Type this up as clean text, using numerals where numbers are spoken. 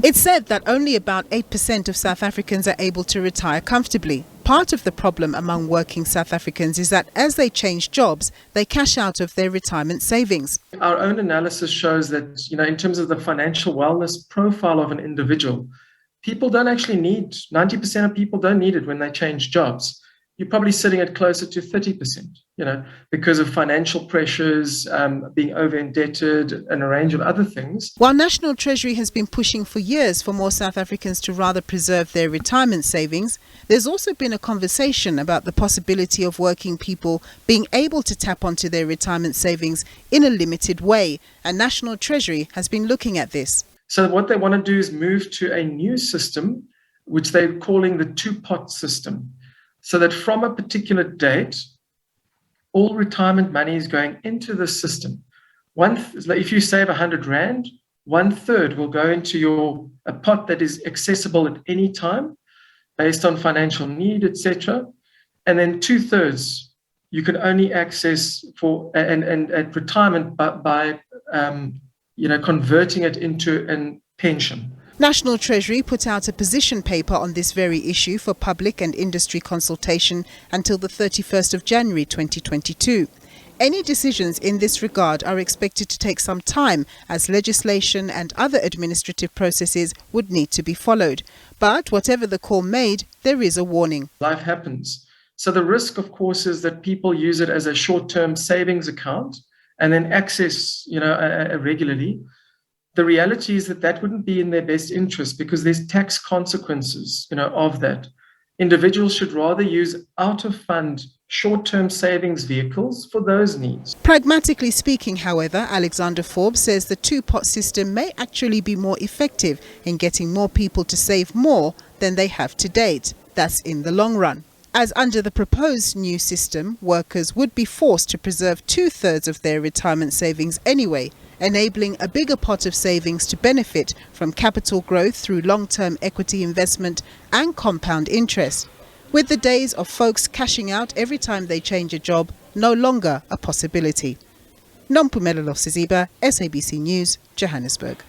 It's said that only about 8% of South Africans are able to retire comfortably. Part of the problem among working South Africans is that as they change jobs, they cash out of their retirement savings. Our own analysis shows that, in terms of the financial wellness profile of an individual, people don't actually need, 90% of people don't need it when they change jobs. You're probably sitting at closer to 30%, because of financial pressures, being over-indebted and a range of other things. While National Treasury has been pushing for years for more South Africans to rather preserve their retirement savings, there's also been a conversation about the possibility of working people being able to tap onto their retirement savings in a limited way, and National Treasury has been looking at this. So what they want to do is move to a new system, which they're calling the two-pot system. So that from a particular date, all retirement money is going into the system. If you save 100 Rand, 1/3 will go into a pot that is accessible at any time based on financial need, etc. And then 2/3 you can only access for and at retirement by converting it into a pension. National Treasury put out a position paper on this very issue for public and industry consultation until the 31st of January 2022. Any decisions in this regard are expected to take some time, as legislation and other administrative processes would need to be followed. But whatever the call made, there is a warning. Life happens. So the risk, of course, is that people use it as a short-term savings account and then access, regularly. The reality is that wouldn't be in their best interest because there's tax consequences, of that. Individuals should rather use out-of-fund short-term savings vehicles for those needs. Pragmatically speaking, however, Alexander Forbes says the two-pot system may actually be more effective in getting more people to save more than they have to date. That's in the long run. As under the proposed new system, workers would be forced to preserve 2/3 of their retirement savings anyway, enabling a bigger pot of savings to benefit from capital growth through long-term equity investment and compound interest, with the days of folks cashing out every time they change a job no longer a possibility. Nompumelelo Siziba, SABC News, Johannesburg.